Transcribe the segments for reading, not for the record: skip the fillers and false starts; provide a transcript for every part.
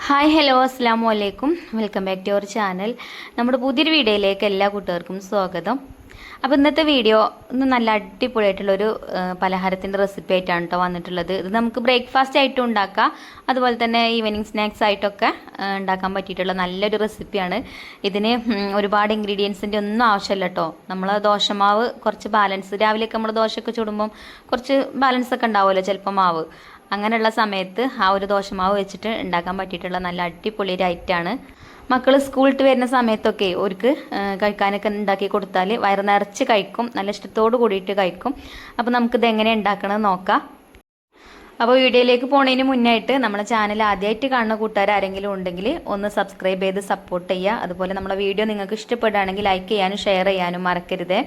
Hi hello അസ്സാം വലൈക്കും welcome back to our channel. നമ്മുടെ പുതിയൊരു വീഡിയോയിലേക്ക് എല്ലാ കൂട്ടുകാർക്കും സ്വാഗതം. അപ്പോൾ ഇന്നത്തെ വീഡിയോ ഇന്ന് നല്ല അടിപൊളിയായിട്ടുള്ളൊരു പലഹാരത്തിൻ്റെ റെസിപ്പി ആയിട്ടാണ് കേട്ടോ വന്നിട്ടുള്ളത്. ഇത് നമുക്ക് ബ്രേക്ക്ഫാസ്റ്റ് ആയിട്ടും ഉണ്ടാക്കാം, അതുപോലെ തന്നെ ഈവനിങ് സ്നാക്സ് ആയിട്ടൊക്കെ ഉണ്ടാക്കാൻ പറ്റിയിട്ടുള്ള നല്ലൊരു റെസിപ്പിയാണ്. ഇതിന് ഒരുപാട് ഇൻഗ്രീഡിയൻസിൻ്റെ ഒന്നും ആവശ്യമില്ല കേട്ടോ. നമ്മൾ ദോശമാവ് കുറച്ച് ബാലൻസ്, രാവിലെയൊക്കെ നമ്മൾ ദോശയൊക്കെ ചുടുമ്പം കുറച്ച് ബാലൻസ് ഒക്കെ ഉണ്ടാവുമല്ലോ ചിലപ്പോൾ മാവ്, അങ്ങനെയുള്ള സമയത്ത് ആ ഒരു ദോശമാവ് വെച്ചിട്ട് ഉണ്ടാക്കാൻ പറ്റിയിട്ടുള്ള നല്ല അടിപൊളി ഒരു ഐറ്റമാണ്. മക്കൾ സ്കൂളിട്ട് വരുന്ന സമയത്തൊക്കെ അവർക്ക് കഴിക്കാനൊക്കെ ഉണ്ടാക്കി കൊടുത്താൽ വയറ് നിറച്ച് കഴിക്കും, നല്ല ഇഷ്ടത്തോട് കൂടിയിട്ട് കഴിക്കും. അപ്പോൾ നമുക്കിത് എങ്ങനെ ഉണ്ടാക്കണമെന്ന് നോക്കാം. അപ്പോൾ വീഡിയോയിലേക്ക് പോണതിന് മുന്നായിട്ട് നമ്മളെ ചാനൽ ആദ്യമായിട്ട് കാണുന്ന കൂട്ടുകാർ ആരെങ്കിലും ഉണ്ടെങ്കിൽ ഒന്ന് സബ്സ്ക്രൈബ് ചെയ്ത് സപ്പോർട്ട് ചെയ്യുക. അതുപോലെ നമ്മുടെ വീഡിയോ നിങ്ങൾക്ക് ഇഷ്ടപ്പെടുകയാണെങ്കിൽ ലൈക്ക് ചെയ്യാനും ഷെയർ ചെയ്യാനും മറക്കരുത്.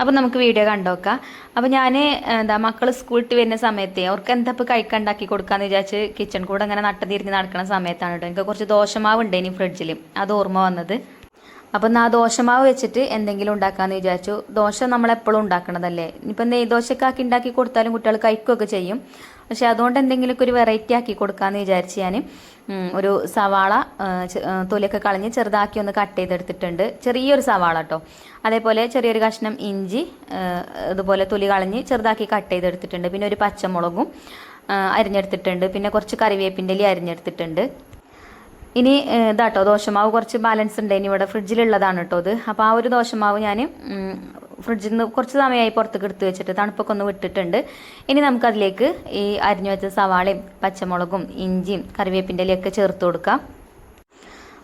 അപ്പോൾ നമുക്ക് വീഡിയോ കണ്ടോക്കാം. അപ്പോൾ ഞാൻ മക്കൾ സ്കൂളിട്ട് വരുന്ന സമയത്ത് അവർക്ക് എന്താ ഇപ്പോൾ കഴിക്കാണ്ടാക്കി കൊടുക്കാമെന്ന് വിചാരിച്ച് കിച്ചൺ കൂടെ അങ്ങനെ നട്ടതിരിഞ്ഞ് നടക്കുന്ന സമയത്താണ് കേട്ടോ എനിക്ക് കുറച്ച് ദോശമാവ് ഉണ്ട് ഇനി ഫ്രിഡ്ജിൽ, അത് ഓർമ്മ വന്നത്. അപ്പം ആ ദോശമാവ് വെച്ചിട്ട് എന്തെങ്കിലും ഉണ്ടാക്കാമെന്ന് വിചാരിച്ചു. ദോശ നമ്മളെപ്പോഴും ഉണ്ടാക്കണതല്ലേ, ഇനിയിപ്പോൾ നെയ്ദോശക്കാക്കി ഉണ്ടാക്കി കൊടുത്താലും കുട്ടികൾ കഴിക്കുകയൊക്കെ ചെയ്യും. പക്ഷേ അതുകൊണ്ട് എന്തെങ്കിലുമൊക്കെ ഒരു വെറൈറ്റി ആക്കി കൊടുക്കാമെന്ന് വിചാരിച്ച് ഞാൻ ഒരു സവാള തൊലിയൊക്കെ കളഞ്ഞ് ചെറുതാക്കി ഒന്ന് കട്ട് ചെയ്തെടുത്തിട്ടുണ്ട്. ചെറിയൊരു സവാള കേട്ടോ. അതേപോലെ ചെറിയൊരു കഷ്ണം ഇഞ്ചി അതുപോലെ തൊലി കളഞ്ഞ് ചെറുതാക്കി കട്ട് ചെയ്തെടുത്തിട്ടുണ്ട്. പിന്നെ ഒരു പച്ചമുളകും അരിഞ്ഞെടുത്തിട്ടുണ്ട്. പിന്നെ കുറച്ച് കറിവേപ്പിൻ്റെ ഇല അരിഞ്ഞെടുത്തിട്ടുണ്ട്. ഇനി ഇതാട്ടോ ദോശമാവ് കുറച്ച് ബാലൻസ് ഉണ്ട്, ഇനി ഇവിടെ ഫ്രിഡ്ജിലുള്ളതാണ് കേട്ടോ ഇത്. അപ്പോൾ ആ ഒരു ദോശമാവ് ഞാൻ ഫ്രിഡ്ജിൽ നിന്ന് കുറച്ച് സമയമായി പുറത്തേക്ക് എടുത്ത് വെച്ചിട്ട് തണുപ്പൊക്കെ ഒന്ന് വിട്ടിട്ടുണ്ട്. ഇനി നമുക്കതിലേക്ക് ഈ അരിഞ്ഞു വെച്ച സവാളയും പച്ചമുളകും ഇഞ്ചിയും കറിവേപ്പിൻ്റെ ഇലയൊക്കെ ചേർത്ത് കൊടുക്കാം.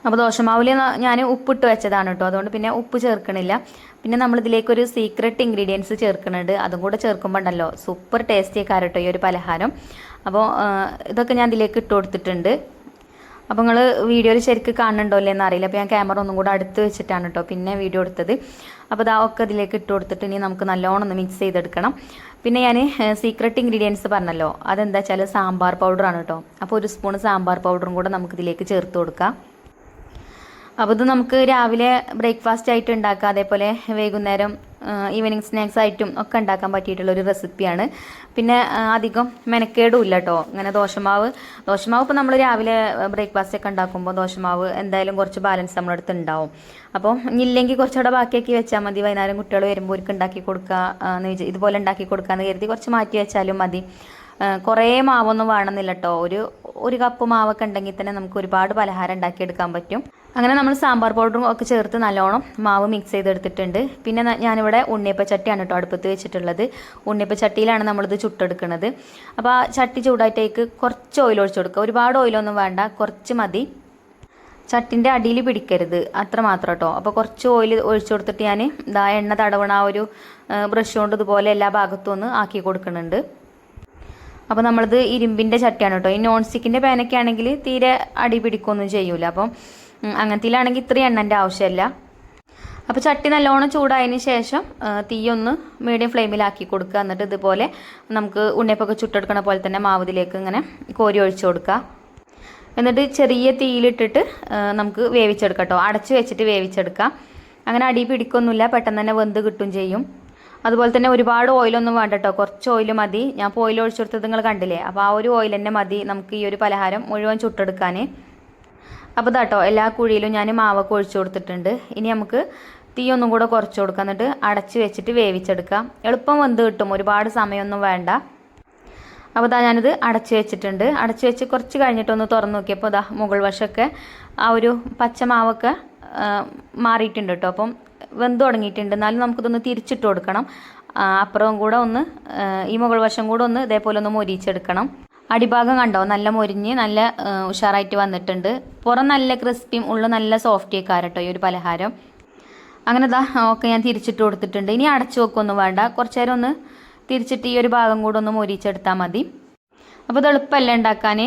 അപ്പോൾ ദോശമാവിൽ ഞാൻ ഉപ്പിട്ട് വെച്ചതാണ് കേട്ടോ, അതുകൊണ്ട് പിന്നെ ഉപ്പ് ചേർക്കണില്ല. പിന്നെ നമ്മളിതിലേക്കൊരു സീക്രട്ട് ഇൻഗ്രീഡിയൻസ് ചേർക്കുന്നുണ്ട്, അതും കൂടെ ചേർക്കുമ്പോൾ ഉണ്ടല്ലോ സൂപ്പർ ടേസ്റ്റി കേട്ടോ ഈ ഒരു പലഹാരം. അപ്പോൾ ഇതൊക്കെ ഞാൻ ഇതിലേക്ക് ഇട്ട് കൊടുത്തിട്ടുണ്ട്. അപ്പോൾ നിങ്ങൾ വീഡിയോയിൽ ശരിക്കും കാണുന്നുണ്ടോ ഇല്ലെന്ന് അറിയില്ല, അപ്പോൾ ഞാൻ ക്യാമറ ഒന്നും കൂടെ അടുത്ത് വെച്ചിട്ടാണ് കേട്ടോ പിന്നെ വീഡിയോ എടുത്തത്. അപ്പോൾ ഇതാ ഒക്കെ ഇതിലേക്ക് ഇട്ട് കൊടുത്തിട്ട് ഇനി നമുക്ക് നല്ലോണം ഒന്ന് മിക്സ് ചെയ്തെടുക്കണം. പിന്നെ ഞാൻ സീക്രട്ട് ഇൻഗ്രീഡിയൻസ് പറഞ്ഞല്ലോ, അതെന്താ വെച്ചാൽ സാമ്പാർ പൗഡറാണ് കേട്ടോ. അപ്പോൾ ഒരു സ്പൂൺ സാമ്പാർ പൗഡറും കൂടെ നമുക്കിതിലേക്ക് ചേർത്ത് കൊടുക്കാം. അപ്പോൾ ഇത് നമുക്ക് രാവിലെ ബ്രേക്ക്ഫാസ്റ്റ് ആയിട്ട് ഉണ്ടാക്കാം, അതേപോലെ വൈകുന്നേരം ഈവനിങ് സ്നാക്സ് ആയിട്ടും ഒക്കെ ഉണ്ടാക്കാൻ പറ്റിയിട്ടുള്ളൊരു റെസിപ്പിയാണ്. പിന്നെ അധികം മെനക്കേടും ഇല്ല കേട്ടോ. ഇങ്ങനെ ദോശമാവ് ഇപ്പോൾ നമ്മൾ രാവിലെ ബ്രേക്ക്ഫാസ്റ്റ് ഒക്കെ ഉണ്ടാക്കുമ്പോൾ ദോശമാവ് എന്തായാലും കുറച്ച് ബാലൻസ് നമ്മളടുത്ത് ഉണ്ടാവും. അപ്പോൾ ഇല്ലെങ്കിൽ കുറച്ചുകൂടെ ബാക്കിയാക്കി വെച്ചാൽ മതി. വൈകുന്നേരം കുട്ടികൾ വരുമ്പോൾ അവർക്ക് ഉണ്ടാക്കി കൊടുക്കുക ഇതുപോലെ ഉണ്ടാക്കി കൊടുക്കാമെന്ന് കരുതി കുറച്ച് മാറ്റി വെച്ചാലും മതി. കുറേ മാവൊന്നും വേണമെന്നില്ല കേട്ടോ. ഒരു കപ്പ് മാവൊക്കെ ഉണ്ടെങ്കിൽ തന്നെ നമുക്ക് ഒരുപാട് പലഹാരം ഉണ്ടാക്കിയെടുക്കാൻ പറ്റും. അങ്ങനെ നമ്മൾ സാമ്പാർ പൗഡറും ഒക്കെ ചേർത്ത് നല്ലോണം മാവ് മിക്സ് ചെയ്തെടുത്തിട്ടുണ്ട്. പിന്നെ ഞാനിവിടെ ഉണ്ണിയപ്പച്ചട്ടിയാണ് കേട്ടോ അടുപ്പത്ത് വെച്ചിട്ടുള്ളത്. ഉണ്ണിയപ്പച്ചട്ടിയിലാണ് നമ്മളിത് ചുട്ടെടുക്കുന്നത്. അപ്പോൾ ആ ചട്ടി ചൂടായിട്ടേക്ക് കുറച്ച് ഓയിൽ ഒഴിച്ചു കൊടുക്കുക. ഒരുപാട് ഓയിലൊന്നും വേണ്ട, കുറച്ച് മതി. ചട്ടിൻ്റെ അടിയിൽ പിടിക്കരുത്, അത്ര മാത്രം കേട്ടോ. അപ്പോൾ കുറച്ച് ഓയിൽ ഒഴിച്ചു കൊടുത്തിട്ട് ഞാൻ എണ്ണ തടവണ ആ ഒരു ബ്രഷ് കൊണ്ട് ഇതുപോലെ എല്ലാ ഭാഗത്തും ഒന്ന് ആക്കി കൊടുക്കുന്നുണ്ട്. അപ്പോൾ നമ്മളിത് ഇരുമ്പിൻ്റെ ചട്ടിയാണ് കേട്ടോ. ഈ നോൺ സ്റ്റിക്കിൻ്റെ പാനൊക്കെ ആണെങ്കിൽ തീരെ അടി പിടിക്കുകയൊന്നും ചെയ്യൂല. അപ്പം അങ്ങനത്തിലാണെങ്കിൽ ഇത്രയും എണ്ണൻ്റെ ആവശ്യമില്ല. അപ്പോൾ ചട്ടി നല്ലോണം ചൂടായതിന് ശേഷം തീയൊന്ന് മീഡിയം ഫ്ലെയിമിലാക്കി കൊടുക്കുക. എന്നിട്ട് ഇതുപോലെ നമുക്ക് ഉണ്ണിയപ്പൊക്കെ ചുട്ടെടുക്കണ പോലെ തന്നെ മാവ് ഇതിലേക്ക് ഇങ്ങനെ കോരി ഒഴിച്ചു കൊടുക്കുക. എന്നിട്ട് ചെറിയ തീയിലിട്ടിട്ട് നമുക്ക് വേവിച്ചെടുക്കാം കേട്ടോ. അടച്ച് വെച്ചിട്ട് വേവിച്ചെടുക്കാം. അങ്ങനെ അടി പിടിക്കൊന്നുമില്ല, പെട്ടെന്ന് തന്നെ വെന്ത് കിട്ടും ചെയ്യും. അതുപോലെ തന്നെ ഒരുപാട് ഓയിലൊന്നും വേണ്ട കേട്ടോ, കുറച്ച് ഓയിൽ മതി. ഞാൻ ഇപ്പോൾ ഓയിൽ ഒഴിച്ചു കൊടുത്തത് നിങ്ങൾ കണ്ടില്ലേ, അപ്പോൾ ആ ഒരു ഓയിൽ തന്നെ മതി നമുക്ക് ഈ ഒരു പലഹാരം മുഴുവൻ ചുട്ടെടുക്കാൻ. അപ്പോൾ ഇതാട്ടോ എല്ലാ കുഴിയിലും ഞാൻ മാവൊക്കെ ഒഴിച്ചു കൊടുത്തിട്ടുണ്ട്. ഇനി നമുക്ക് തീ ഒന്നും കൂടെ കുറച്ച് കൊടുക്കാം. എന്നിട്ട് അടച്ച് വെച്ചിട്ട് വേവിച്ചെടുക്കാം. എളുപ്പം വെന്ത് കിട്ടും, ഒരുപാട് സമയമൊന്നും വേണ്ട. അപ്പോൾ ഇതാ ഞാനിത് അടച്ച് വെച്ചിട്ടുണ്ട്. അടച്ച് വെച്ച് കുറച്ച് കഴിഞ്ഞിട്ടൊന്ന് തുറന്ന് നോക്കിയപ്പോൾ ഇതാ മുകൾ വശമൊക്കെ ആ ഒരു പച്ചമാവൊക്കെ മാറിയിട്ടുണ്ട് കേട്ടോ. അപ്പം വെന്ത് തുടങ്ങിയിട്ടുണ്ട്. എന്നാലും നമുക്കിതൊന്ന് തിരിച്ചിട്ട് കൊടുക്കണം. അപ്പുറവും കൂടെ ഒന്ന് ഈ മുകൾ വശം കൂടെ ഒന്ന് ഇതേപോലെ ഒന്ന് മൊരിച്ചെടുക്കണം. അടിഭാഗം കണ്ടോ നല്ല മൊരിഞ്ഞ് നല്ല ഉഷാറായിട്ട് വന്നിട്ടുണ്ട്. പുറം നല്ല ക്രിസ്പിയും ഉള്ള നല്ല സോഫ്റ്റ് കേട്ടോ ഈ ഒരു പലഹാരം. അങ്ങനെ ഇതാ ഒക്കെ ഞാൻ തിരിച്ചിട്ട് കൊടുത്തിട്ടുണ്ട്. ഇനി അടച്ചു വെക്കൊന്നും വേണ്ട, കുറച്ച് നേരം ഒന്ന് തിരിച്ചിട്ട് ഈ ഒരു ഭാഗം കൂടെ ഒന്ന് മൊരിച്ചെടുത്താൽ മതി. അപ്പോൾ ഇത് എളുപ്പമല്ല ഉണ്ടാക്കാൻ.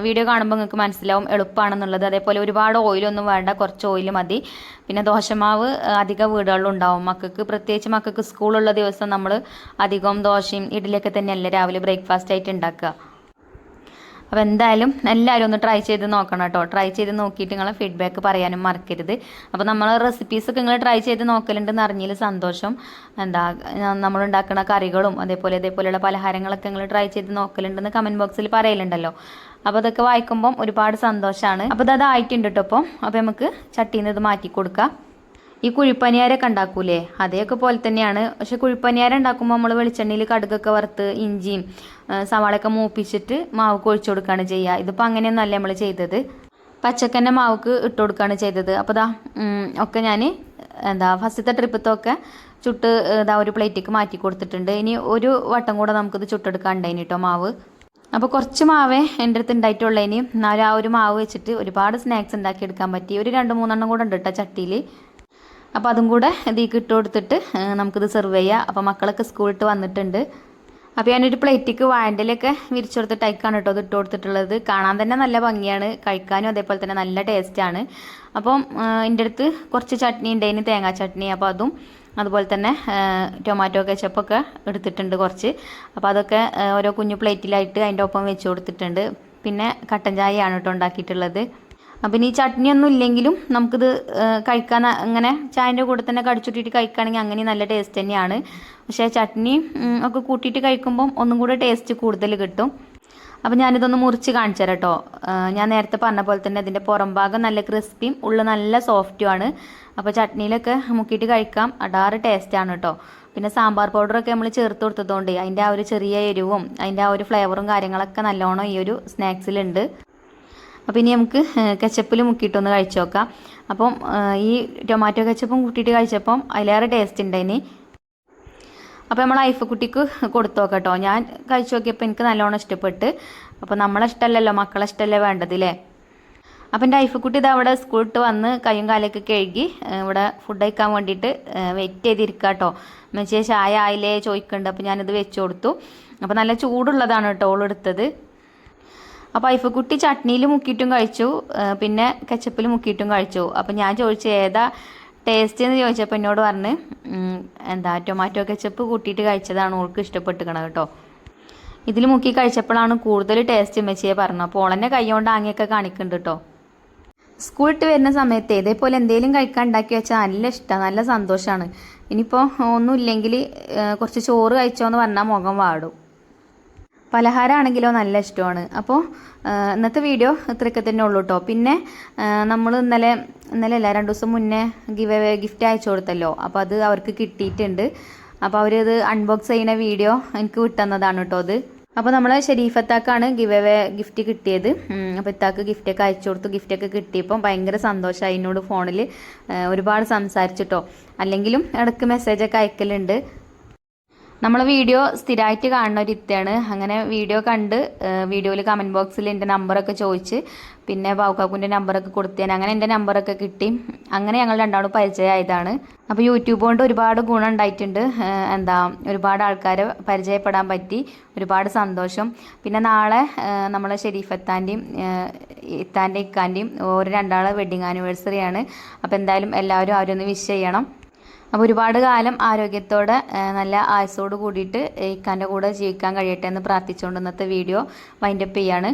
വീഡിയോ കാണുമ്പോൾ നിങ്ങൾക്ക് മനസ്സിലാവും എളുപ്പമാണെന്നുള്ളത്. അതേപോലെ ഒരുപാട് ഓയിലൊന്നും വേണ്ട, കുറച്ച് ഓയിൽ മതി. പിന്നെ ദോശമാവ് അധികം വീടുകളിലുണ്ടാവും. പ്രത്യേകിച്ച് മക്കൾക്ക് സ്കൂളുള്ള ദിവസം നമ്മൾ അധികം ദോശയും ഇഡ്ഡലിയൊക്കെ തന്നെയല്ലേ രാവിലെ ബ്രേക്ക്ഫാസ്റ്റ് ആയിട്ട് ഉണ്ടാക്കുക. അപ്പോൾ എന്തായാലും എല്ലാവരും ഒന്ന് ട്രൈ ചെയ്ത് നോക്കണം കേട്ടോ. ട്രൈ ചെയ്ത് നോക്കിയിട്ട് നിങ്ങളെ ഫീഡ്ബാക്ക് പറയാനും മറക്കരുത്. അപ്പോൾ നമ്മൾ റെസിപ്പീസൊക്കെ നിങ്ങൾ ട്രൈ ചെയ്ത് നോക്കലുണ്ടെന്ന് അറിഞ്ഞതിൽ സന്തോഷം. നമ്മളുണ്ടാക്കുന്ന കറികളും അതേപോലെയുള്ള പലഹാരങ്ങളൊക്കെ നിങ്ങൾ ട്രൈ ചെയ്ത് നോക്കലുണ്ടെന്ന് കമൻറ്റ് ബോക്സിൽ പറയലുണ്ടല്ലോ. അപ്പോൾ അതൊക്കെ വായിക്കുമ്പം ഒരുപാട് സന്തോഷമാണ്. അപ്പോൾ അതായിട്ടുണ്ട് കേട്ടോ. അപ്പോൾ നമുക്ക് ചട്ടിയിൽ നിന്ന് ഇത് മാറ്റി കൊടുക്കാം. ഈ കുഴിപ്പനിയാരൊക്കെ ഉണ്ടാക്കൂലേ, അതേയൊക്കെ പോലെ തന്നെയാണ്. പക്ഷെ കുഴിപ്പനിയാരം ഉണ്ടാക്കുമ്പോൾ നമ്മൾ വെളിച്ചെണ്ണയിൽ കടുകൊക്കെ വറുത്ത് ഇഞ്ചിയും സവാളയൊക്കെ മൂപ്പിച്ചിട്ട് മാവ് കൊഴിച്ചു കൊടുക്കുകയാണ് ചെയ്യുക. ഇതിപ്പോൾ അങ്ങനെയൊന്നുമല്ല നമ്മൾ ചെയ്തത്, പച്ചക്കന്നെ മാവുക്ക് ഇട്ട് കൊടുക്കുകയാണ് ചെയ്തത്. അപ്പോൾ ഒക്കെ ഞാൻ ഫസ്റ്റത്തെ ട്രിപ്പത്തൊക്കെ ചുട്ട് ഒരു പ്ലേറ്റിലേക്ക് മാറ്റി കൊടുത്തിട്ടുണ്ട്. ഇനി ഒരു വട്ടം കൂടെ നമുക്കിത് ചുട്ടെടുക്കാനുണ്ടായിന് കേട്ടോ മാവ്. അപ്പോൾ കുറച്ച് മാവേ എൻ്റെ അടുത്ത് ഉണ്ടായിട്ടുള്ളതിന്, എന്നാലും ആ ഒരു മാവ് വെച്ചിട്ട് ഒരുപാട് സ്നാക്സ് ഉണ്ടാക്കിയെടുക്കാൻ പറ്റി. ഒരു 2-3 കൂടെ ഉണ്ട് കേട്ടോ ചട്ടിയിൽ. അപ്പോൾ അതും കൂടെ ഇതിലേക്ക് ഇട്ട് കൊടുത്തിട്ട് നമുക്കിത് സെർവ് ചെയ്യാം. അപ്പോൾ മക്കളൊക്കെ സ്കൂളിട്ട് വന്നിട്ടുണ്ട്. അപ്പോൾ ഞാനൊരു പ്ലേറ്റിക്ക് വാഴൻ്റെലൊക്കെ വിരിച്ചു കൊടുത്തിട്ടേക്കാണ് കേട്ടോ ഇത് ഇട്ട് കൊടുത്തിട്ടുള്ളത്. കാണാൻ തന്നെ നല്ല ഭംഗിയാണ്, കഴിക്കാനും അതേപോലെ തന്നെ നല്ല ടേസ്റ്റാണ്. അപ്പം എൻ്റെ അടുത്ത് കുറച്ച് ചട്നി ഉണ്ടായിന്, തേങ്ങാ ചട്നി. അപ്പോൾ അതും അതുപോലെ തന്നെ ടൊമാറ്റോ കെച്ചപ്പൊക്കെ എടുത്തിട്ടുണ്ട് കുറച്ച്. അപ്പോൾ അതൊക്കെ ഓരോ കുഞ്ഞു പ്ലേറ്റിലായിട്ട് അതിൻ്റെ ഒപ്പം വെച്ച് കൊടുത്തിട്ടുണ്ട്. പിന്നെ കട്ടൻ ചായയാണ് കേട്ടോ ഉണ്ടാക്കിയിട്ടുള്ളത്. അപ്പം ഇനി ചട്നിയൊന്നും ഇല്ലെങ്കിലും നമുക്കിത് കഴിക്കാൻ അങ്ങനെ ചായൻ്റെ കൂടെ തന്നെ കടിച്ചുട്ടിട്ട് കഴിക്കുകയാണെങ്കിൽ അങ്ങനെ നല്ല ടേസ്റ്റ് തന്നെയാണ്. പക്ഷേ ചട്നി ഒക്കെ കൂട്ടിയിട്ട് കഴിക്കുമ്പം ഒന്നും കൂടെ ടേസ്റ്റ് കൂടുതൽ കിട്ടും. അപ്പം ഞാനിതൊന്ന് മുറിച്ച് കാണിച്ചു തരാം കേട്ടോ. ഞാൻ നേരത്തെ പറഞ്ഞ പോലെ തന്നെ ഇതിൻ്റെ പുറം ഭാഗം നല്ല ക്രിസ്പിയും ഉള്ള നല്ല സോഫ്റ്റുമാണ്. അപ്പോൾ ചട്നിയിലൊക്കെ മുക്കിയിട്ട് കഴിക്കാം, അടാറ് ടേസ്റ്റാണ് കേട്ടോ. പിന്നെ സാമ്പാർ പൗഡറൊക്കെ നമ്മൾ ചേർത്ത് കൊടുത്തതുകൊണ്ട് അതിൻ്റെ ആ ഒരു ചെറിയ എരിവും അതിൻ്റെ ആ ഒരു ഫ്ലേവറും കാര്യങ്ങളൊക്കെ നല്ലോണം ഈ ഒരു സ്നാക്സിലുണ്ട്. അപ്പോൾ ഇനി നമുക്ക് കെച്ചപ്പിൽ മുക്കിയിട്ടൊന്ന് കഴിച്ചു നോക്കാം. അപ്പം ഈ ടൊമാറ്റോ കെച്ചപ്പും കൂട്ടിയിട്ട് കഴിച്ചപ്പം അതിലേറെ ടേസ്റ്റ് ഉണ്ടായിന്. അപ്പോൾ നമ്മൾ ഐഫക്കുട്ടിക്ക് കൊടുത്തു നോക്കാം കേട്ടോ. ഞാൻ കഴിച്ചു നോക്കിയപ്പോൾ എനിക്ക് നല്ലോണം ഇഷ്ടപ്പെട്ട്. അപ്പോൾ നമ്മളെ ഇഷ്ടമല്ലല്ലോ, മക്കളെ ഇഷ്ടമല്ലേ വേണ്ടതില്ലേ. അപ്പം എൻ്റെ ഐഫക്കുട്ടി ഇത് അവിടെ സ്കൂളിട്ട് വന്ന് കയ്യും കാലൊക്കെ കഴുകി ഇവിടെ ഫുഡ് കഴിക്കാൻ വേണ്ടിയിട്ട് വെയിറ്റ് ചെയ്തിരിക്കുക കേട്ടോ. മെച്ചിയെ ചായ ആയില്ലേ ചോദിക്കുന്നുണ്ട്. അപ്പോൾ ഞാനിത് വെച്ച് കൊടുത്തു. അപ്പോൾ നല്ല ചൂടുള്ളതാണ് കേട്ടോ ഓളെടുത്തത്. അപ്പോൾ ഐഫക്കുട്ടി ചട്നിയിൽ മുക്കിയിട്ടും കഴിച്ചു, പിന്നെ കെച്ചപ്പിൽ മുക്കിയിട്ടും കഴിച്ചു. അപ്പോൾ ഞാൻ ചോദിച്ചു ഏതാ ടേസ്റ്റ് എന്ന് ചോദിച്ചപ്പോൾ എന്നോട് പറഞ്ഞ് ടൊമാറ്റോ കെച്ചപ്പ് കൂട്ടിയിട്ട് കഴിച്ചതാണ് ഓൾക്ക് ഇഷ്ടപ്പെട്ടിരിക്കണം കേട്ടോ. ഇതിൽ മുക്കി കഴിച്ചപ്പോഴാണ് കൂടുതൽ ടേസ്റ്റ് മെച്ചിയെ പറഞ്ഞു. അപ്പോൾ ഓളെന്നെ കൈകൊണ്ട് ആങ്ങിയൊക്കെ കാണിക്കുന്നുണ്ട് കേട്ടോ. സ്കൂളിട്ട് വരുന്ന സമയത്ത് ഇതേപോലെ എന്തെങ്കിലും കഴിക്കാൻ ഉണ്ടാക്കി വെച്ചാൽ നല്ല ഇഷ്ടമാണ്, നല്ല സന്തോഷമാണ്. ഇനിയിപ്പോൾ ഒന്നുമില്ലെങ്കിൽ കുറച്ച് ചോറ് കഴിച്ചോന്ന് പറഞ്ഞാൽ മുഖം വാടും. പലഹാരമാണെങ്കിലോ നല്ല ഇഷ്ടമാണ്. അപ്പോൾ ഇന്നത്തെ വീഡിയോ ഇത്രയൊക്കെ തന്നെ ഉള്ളൂ കേട്ടോ. പിന്നെ നമ്മൾ ഇന്നലെ അല്ല 2 ദിവസം മുന്നേ ഗിഫ്റ്റ് അയച്ചു കൊടുത്തല്ലോ. അപ്പോൾ അത് അവർക്ക് കിട്ടിയിട്ടുണ്ട്. അപ്പോൾ അവരത് അൺബോക്സ് ചെയ്യുന്ന വീഡിയോ എനിക്ക് വിട്ടുതന്നതാണ് കേട്ടോ അത്. അപ്പോൾ നമ്മൾ ഷെരീഫത്താക്കാണ് ഗിഫ്റ്റ് കിട്ടിയത്. അപ്പോൾ ഇത്താക്ക് ഗിഫ്റ്റൊക്കെ അയച്ചു കൊടുത്തു. ഗിഫ്റ്റൊക്കെ കിട്ടിയപ്പോൾ ഭയങ്കര സന്തോഷമായി. എന്നോട് ഫോണിൽ ഒരുപാട് സംസാരിച്ചിട്ടോ. അല്ലെങ്കിലും ഇടയ്ക്ക് മെസ്സേജൊക്കെ അയക്കലുണ്ട്. നമ്മളെ വീഡിയോ സ്ഥിരമായിട്ട് കാണുന്ന ഒരു ഇത്തയാണ്. അങ്ങനെ വീഡിയോ കണ്ട് വീഡിയോയിൽ കമൻറ്റ് ബോക്സിൽ എൻ്റെ നമ്പറൊക്കെ ചോദിച്ച് പിന്നെ ബാവുക്കാക്കുൻ്റെ നമ്പറൊക്കെ കൊടുത്തേന്. അങ്ങനെ എൻ്റെ നമ്പറൊക്കെ കിട്ടി. അങ്ങനെ ഞങ്ങൾ രണ്ടാളും പരിചയമായതാണ്. അപ്പോൾ യൂട്യൂബ് കൊണ്ട് ഒരുപാട് ഗുണം ഉണ്ടായിട്ടുണ്ട്. ഒരുപാട് ആൾക്കാരെ പരിചയപ്പെടാൻ പറ്റി, ഒരുപാട് സന്തോഷം. പിന്നെ നാളെ നമ്മളെ ഷെരീഫത്താൻ്റെയും ഇക്കാൻ്റെയും ഓരോ രണ്ടാളെ വെഡ്ഡിങ് ആനിവേഴ്സറിയാണ്. അപ്പോൾ എന്തായാലും എല്ലാവരും അവരൊന്ന് വിഷ് ചെയ്യണം. അപ്പോൾ ഒരുപാട് കാലം ആരോഗ്യത്തോടെ നല്ല ആയുസ്സോട് കൂടിയിട്ട് ഇക്കാൻ്റെ കൂടെ ജീവിക്കാൻ കഴിയട്ടെ എന്ന് പ്രാർത്ഥിച്ചുകൊണ്ട് ഇന്നത്തെ വീഡിയോ വൈൻഡപ്പ് ചെയ്യാണ്.